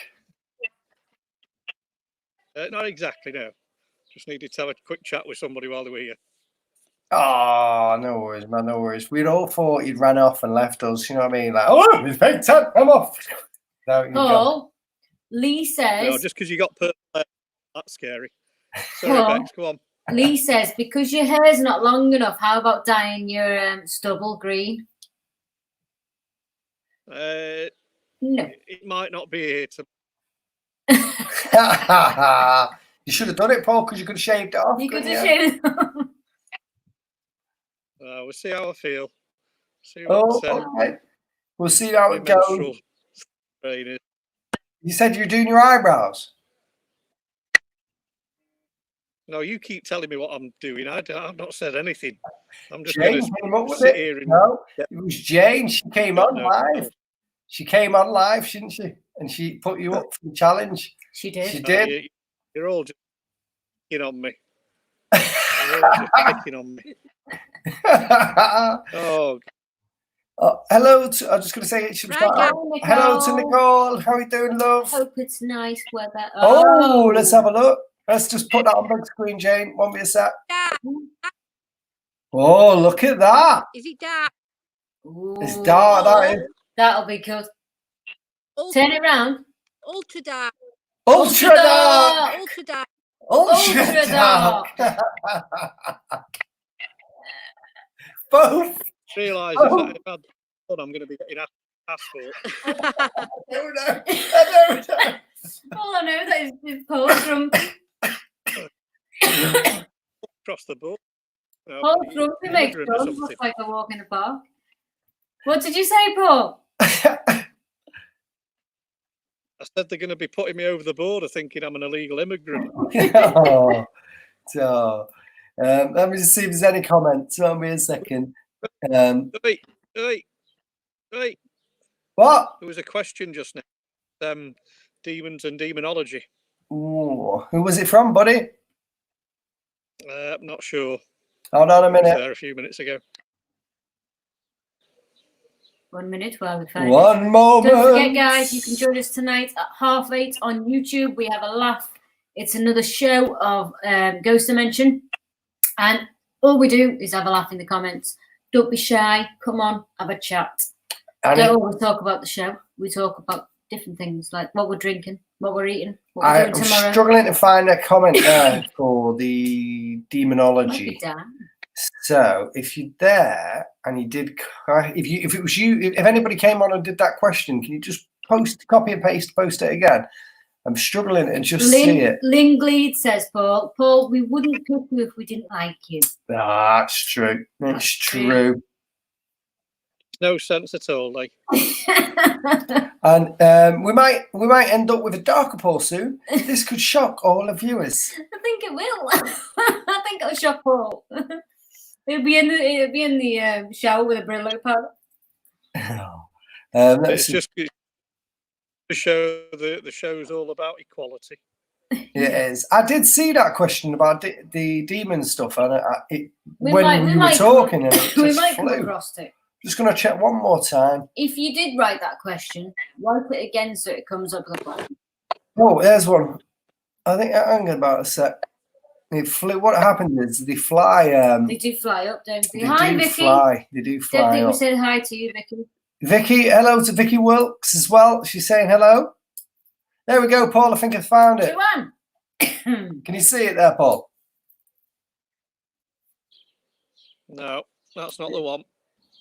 Not exactly, no. Just needed to have a quick chat with somebody while they were here. Oh, no worries, man, no worries. We'd all thought he'd ran off and left us, you know what I mean? Like, oh, he's fake tan, I'm off. No, Paul, Lee says... No, just because you got purple hair, that's scary. Sorry, Paul, Bex, go on. Lee says, because your hair's not long enough, how about dyeing your stubble green? No. It might not be here to... You should have done it, Paul, because you could have shaved it off. You could have shaved it off. We'll see how I feel. See what, okay. We'll see how it goes. You said you're doing your eyebrows. No, you keep telling me what I'm doing. I've not said anything. I'm just Jane going came up to with sit it. here and No, it was Jane. She came God on knows. live. She came on live, didn't she? And she put you up for the challenge. She did. She did. You're all just picking on me. You're all just picking on me. Oh, hello. I'm just going to say it. Right, Hello to Nicole. How are you doing, love? Hope it's nice weather. Oh, let's have a look. Let's just put that on big screen, Jane. Won't be a sec. Oh, look at that. Is it dark? It's dark, that is. That'll be good. Turn it round. Ultra dark. Ultra dark. Ultra dark. Ultra dark. Both. realises that if I'd done, I'm going to be getting a passport. I don't know. All I know that is Paul from Across the board. Paul Grumpy makes John look like a walk in the park. What did you say, Paul? I said they're going to be putting me over the border thinking I'm an illegal immigrant. Let me just see if there's any comments. Wait me a second. Wait. What? There was a question just now. Demons and demonology. Ooh, who was it from, buddy? I'm not sure. Hold on a I was minute. there a few minutes ago. 1 minute while we find One it. moment. Don't forget, guys, you can join us tonight at 8:30 on YouTube. We have a laugh. It's another show of Ghost Dimension. And all we do is have a laugh in the comments. Don't be shy. Come on, have a chat. Don't always talk about the show. We talk about different things like what we're drinking, what we're eating, what we're doing tomorrow. I'm struggling to find a comment there for the demonology. So if you're there and you did, if it was you, if anybody came on and did that question, can you just copy and post it again? I'm struggling to just see it. Linglead says, Paul, we wouldn't pick you if we didn't like you. That's true. It's true. No sense at all, like. And we might end up with a darker Paul soon. This could shock all the viewers. I think it will. I think it'll shock Paul. It'll be in the shower with a Brillo powder. It's just to show the show's all about equality. It is. I did see that question about the demon stuff, and when we were talking, and it we just might flew. come across it. Just going to check one more time. If you did write that question, wipe it again so it comes up with a button. Oh, there's one. I think I'm about a sec. They flew. What happened is they fly. They do fly up, don't they? They Hi, do Vicky. Fly. They do fly. Don't think up. we said hi to you, Vicky. Vicky, hello to Vicky Wilkes as well. She's saying hello. There we go, Paul. I think I found it. Joanne. Can you see it there, Paul? No, that's not the one.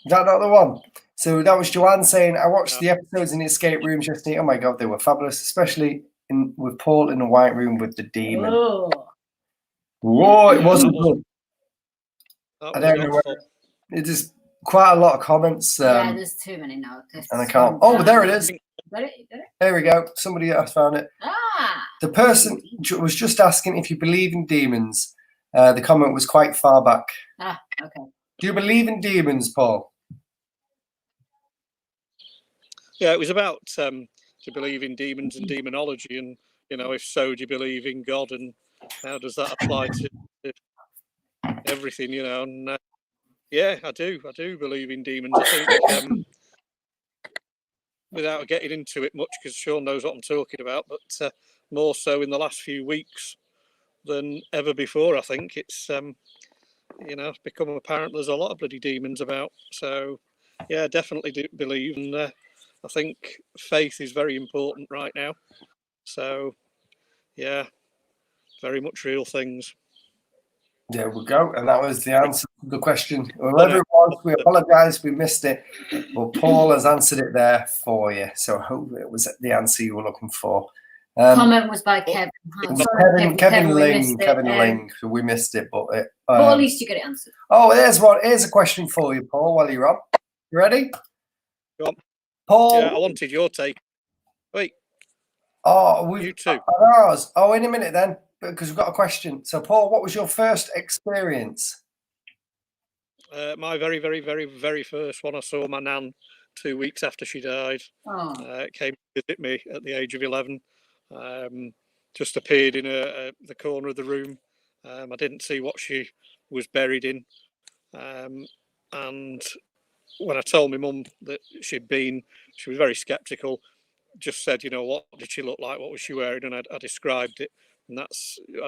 Is that not the one? So that was Joanne saying, I watched the episodes in the escape rooms yesterday. Oh my God, they were fabulous, especially with Paul in the white room with the demon. Oh. Whoa, it wasn't good. I don't know. It is quite a lot of comments. Yeah, there's too many now. And I can't. Oh, there it is. Got it? There we go. Somebody else found it. Ah. The person was just asking if you believe in demons. The comment was quite far back. Ah, okay. Do you believe in demons, Paul? Yeah, it was about to believe in demons and demonology, and if so, do you believe in God, and how does that apply to everything? And yeah, I do believe in demons. I think without getting into it much, because Sean knows what I'm talking about, but more so in the last few weeks than ever before. I think it's it's become apparent there's a lot of bloody demons about. So yeah, I definitely do believe, and I think faith is very important right now. So yeah, very much real things. There we go. And that was the answer to the question. Whoever it was, we apologise, we missed it. But Paul has answered it there for you. So I hope it was the answer you were looking for. Comment was by Kevin. Kevin Ling. So we missed it, but well, at least you got it answered. Oh, here's a question for you, Paul, while you're on. You ready? Go on. Paul. Yeah, I wanted your take. Wait. Oh, you too. Ours. Oh, in a minute then. because we've got a question. So, Paul, what was your first experience? My very, very, very, very first one, I saw my nan 2 weeks after she died. Came to visit me at the age of 11. Just appeared in the corner of the room. I didn't see what she was buried in. And when I told my mum that she was very sceptical. Just said, what did she look like? What was she wearing? And I described it. And I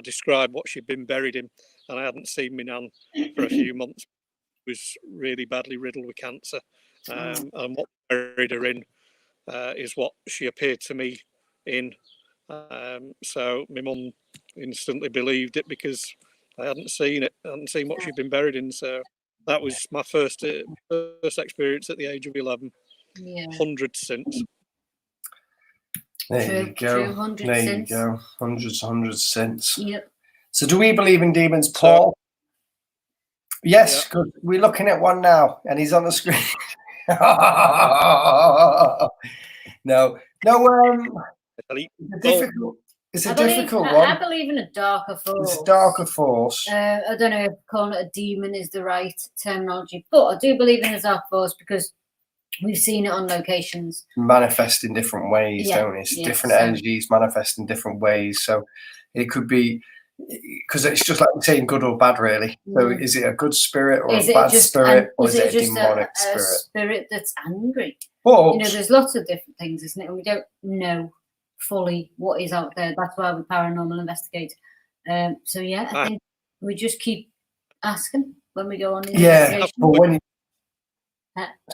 described what she'd been buried in. And I hadn't seen my nan for a few months. Was really badly riddled with cancer, and what buried her in is what she appeared to me in. So my mum instantly believed it because I hadn't seen it, I hadn't seen what she'd been buried in. So that was my first experience at the age of 11. Yeah. 100 since. There you go. True, 100 there since. you go. Hundreds since. Yep. So, do we believe in demons, Paul? Yes, because we're looking at one now, and he's on the screen. No. It's a difficult one. I believe in a darker force. It's a darker force. I don't know if calling it a demon is the right terminology, but I do believe in a dark force because we've seen it on locations. Manifest in different ways, don't it? It's different energies manifest in different ways. So it could be, because it's just like saying good or bad, really. So is it a good spirit or a bad spirit, or is it a demonic spirit? Spirit that's angry. But, there's lots of different things, isn't it? And we don't know fully what is out there. That's why we paranormal investigate. I think we just keep asking when we go on the investigation.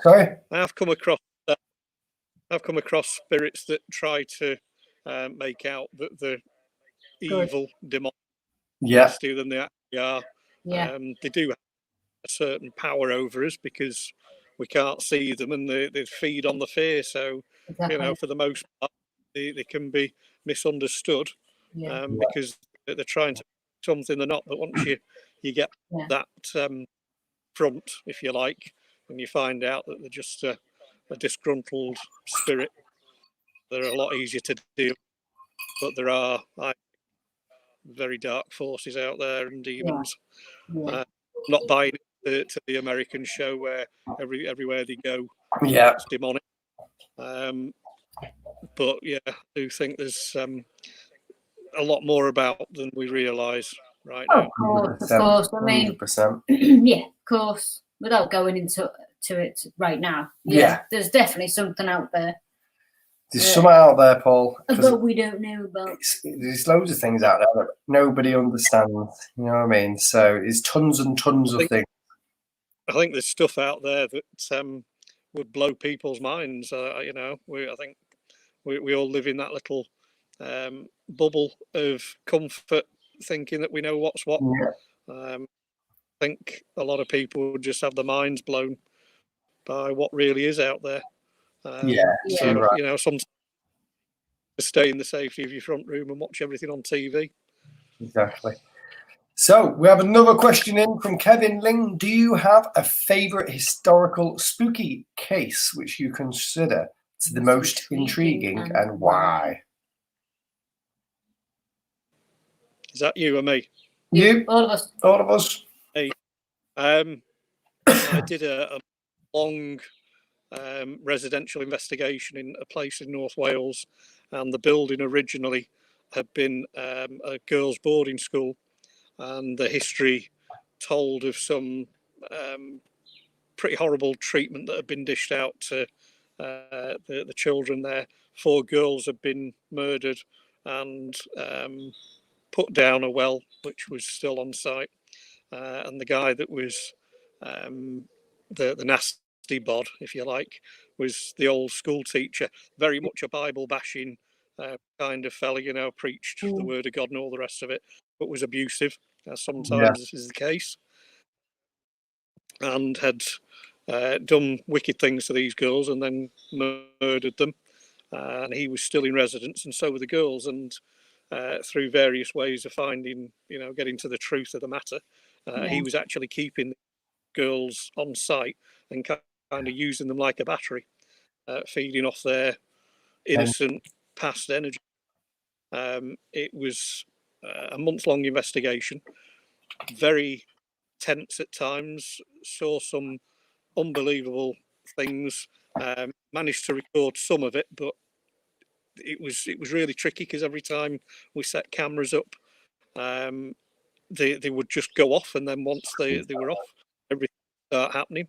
Sorry? I've come across spirits that try to make out that the evil demonic than they actually are. They do have a certain power over us because we can't see them, and they feed on the fear. So, for the most part, they can be misunderstood because they're trying to do something they're not. But once you get that front, if you like, and you find out that they're just a disgruntled spirit, they're a lot easier to deal with. But there are very dark forces out there and demons. Not buying it to the American show where everywhere they go, it's demonic. But I do think there's a lot more about than we realise right now. Of course. I mean, 100%. Of course. Without going into it right now. There's definitely something out there. There's some out there, Paul. That we don't know about. There's loads of things out there that nobody understands. You know what I mean? So there's tons and tons of things. I think there's stuff out there that would blow people's minds. I think we all live in that little bubble of comfort, thinking that we know what's what. I think a lot of people would just have their minds blown by what really is out there. Sometimes stay in the safety of your front room and watch everything on TV. Exactly. So we have another question in from Kevin Ling. Do you have a favourite historical spooky case which you consider to the most intriguing and why? Is that you or me? You. All of us. All of us. Hey. I did a long residential investigation in a place in North Wales, and the building originally had been a girls' boarding school, and the history told of some pretty horrible treatment that had been dished out to the children there. 4 girls had been murdered and put down a well, which was still on site, and the guy that was the nasty bod, if you like, was the old school teacher, very much a Bible bashing kind of fella, preached the word of God and all the rest of it, but was abusive, as sometimes is the case, and had done wicked things to these girls and then murdered them. And he was still in residence, and so were the girls. And through various ways of finding, getting to the truth of the matter, he was actually keeping girls on site and kind of using them like a battery, feeding off their innocent past energy. It was a month-long investigation. Very tense at times. Saw some unbelievable things. Managed to record some of it, but it was really tricky because every time we set cameras up, they would just go off, and then once they were off, everything started happening.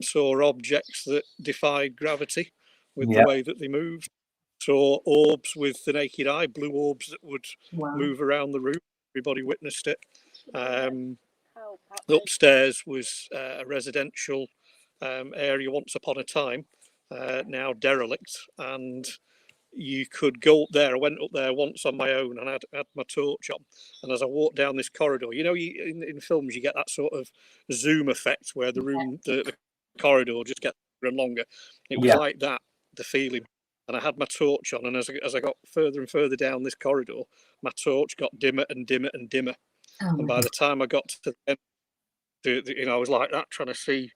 Saw objects that defied gravity with the way that they moved. Saw orbs with the naked eye, blue orbs that would move around the room. Everybody witnessed it. Upstairs was a residential area once upon a time, now derelict, and you could go up there. I went up there once on my own and I had my torch on. And as I walked down this corridor, you know, in films, you get that sort of zoom effect where the room, the corridor just gets longer and longer. It was like that, the feeling. And I had my torch on. And as I got further and further down this corridor, my torch got dimmer and dimmer and dimmer. And by the time I got to the end, you know, I was like that, trying to see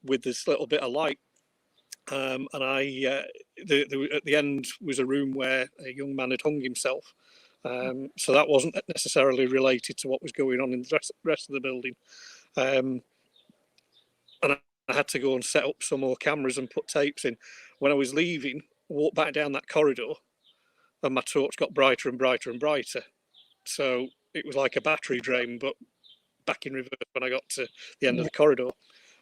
with this little bit of light. And at the end was a room where a young man had hung himself. So that wasn't necessarily related to what was going on in the rest of the building. And I had to go and set up some more cameras and put tapes in. When I was leaving, I walked back down that corridor and my torch got brighter and brighter and brighter. So it was like a battery drain, but back in reverse when I got to the end of the corridor.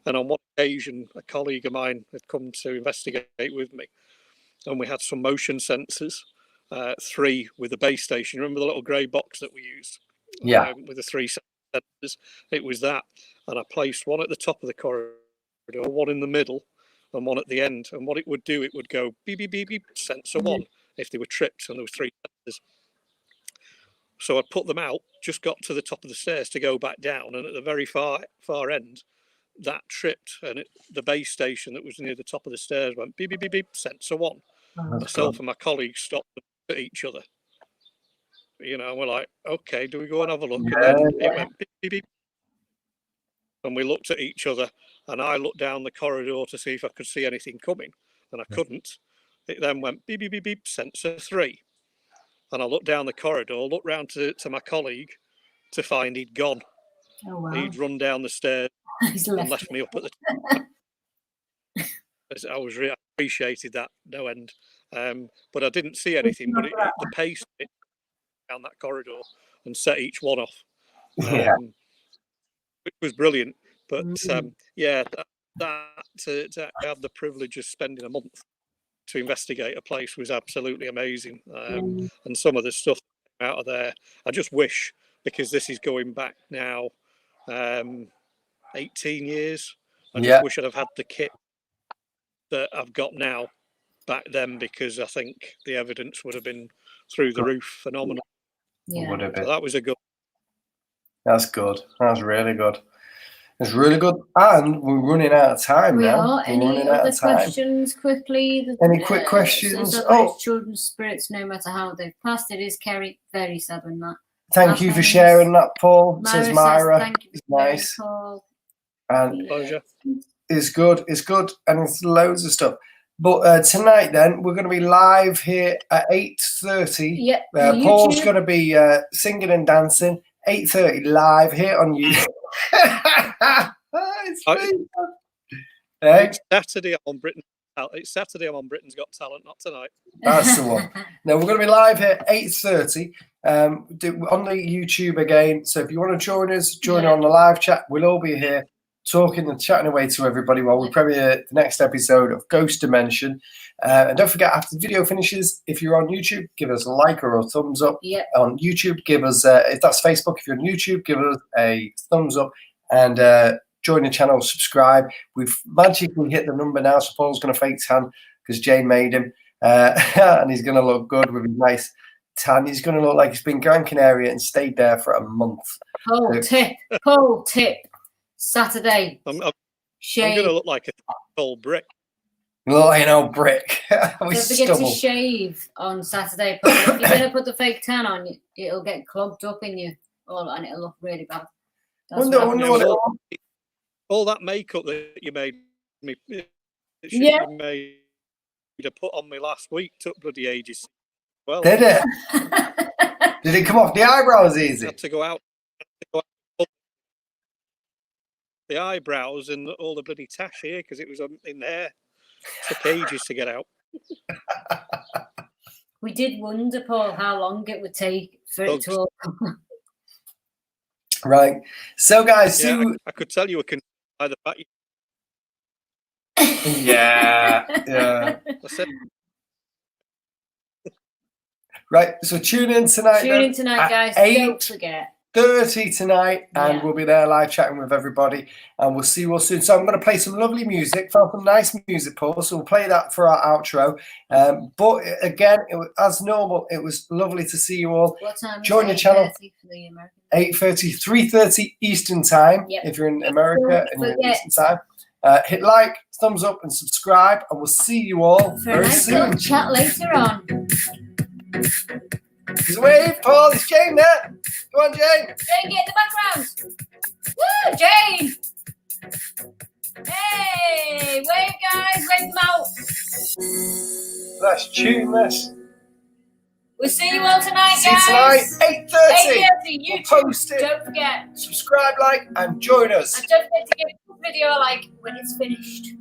And on one occasion, a colleague of mine had come to investigate with me, and we had some motion sensors, 3 with a base station. Remember the little grey box that we used? With the 3 sensors. It was that. And I placed one at the top of the corridor, one in the middle, and one at the end. And what it would do, it would go beep, beep, beep, beep, sensor 1 if they were tripped, and there was 3 sensors. So I put them out, just got to the top of the stairs to go back down, and at the very far end, that tripped, and the base station that was near the top of the stairs went beep, beep, beep, beep, sensor 1. Myself and my colleagues stopped at each other. You know, and we're like, okay, do we go and have a look? And then it went beep, beep, beep. And we looked at each other, and I looked down the corridor to see if I could see anything coming, and I couldn't. It then went beep, beep, beep, beep, sensor 3. And I looked down the corridor, looked round to my colleague to find he'd gone. Oh, wow. He'd run down the stairs and left me up at the top. I appreciated that no end. But I didn't see anything, but the pace down that corridor and set each one off. It was brilliant. But to have the privilege of spending a month to investigate a place was absolutely amazing. And some of the stuff out of there, I just wish, because this is going back now 18 years, I just wish I'd have had the kit that I've got now back then, because I think the evidence would have been through the roof, phenomenal. Would have been. So that was a good. That's good. That's really good. It's really good. And we're running out of time now. Any other questions quickly? Any quick questions? Children's spirits, no matter how they've passed. It is Kerry. Very sad when that. Thank you for sharing that, Paul. Says Myra. Thank you. It's nice. Paul. And Pleasure. it's good. It's good. And it's loads of stuff. But tonight, then, we're going to be live here at 8:30. Yeah. Paul's going to be singing and dancing. 8:30 live here on YouTube. It's Saturday on Britain. It's Saturday. I'm on Britain's Got Talent, not tonight. That's the one. Now we're going to be live here at 8:30 on the YouTube again. So if you want to join us, join on the live chat. We'll all be here talking and chatting away to everybody while we premiere the next episode of Ghost Dimension. And don't forget, after the video finishes, if you're on YouTube, give us a like or a thumbs up. On YouTube, give us, if that's Facebook, if you're on YouTube, give us a thumbs up and join the channel, subscribe. We've magically hit the number now, so Paul's going to fake tan because Jane made him. And he's going to look good with his nice tan. He's going to look like he's been Gran Canaria and stayed there for a month. Whole tip. Saturday. I'm going to look like a old brick. Look like an old brick. Don't forget to shave on Saturday. If you're going to put the fake tan on, it'll get clogged up in you, and it'll look really bad. All that makeup that you made me, you made to put on me last week took bloody ages. Well, did it? Did it come off the eyebrows I easy? had to go out. The eyebrows and all the bloody tash here because it was in there. Took ages to get out. We did wonder, Paul, how long it would take for it to all come. Right. So, guys, Yeah, Sue. I could tell you were concerned by the fact. Yeah. I said, Right. So tune in tonight. Tune in tonight, guys. Don't forget. 8:30 tonight, and Yeah. we'll be there live chatting with everybody, and we'll see you all soon. So I'm going to play some lovely music, found some nice music, Paul, so we'll play that for our outro. But again, as normal, it was lovely to see you all. What time is Join it? the channel. 8:30 for the American? 8:30, 3:30 Eastern time. Yep. If you're in America and you're in forget. Eastern time. Hit like, thumbs up, and subscribe, and we'll see you all For a very nice soon. little chat later on. He's away, Paul. It's Jane there. Go on, Jane. Jane, get in the background. Woo, Jane. Hey, wave, guys. Wave them out. Let's tune this. We'll see you all tonight, See you guys. tonight, 8:30. 8:30. We'll YouTube. post it. Don't forget. Subscribe, like, and join us. And don't forget to give the video a like when it's finished.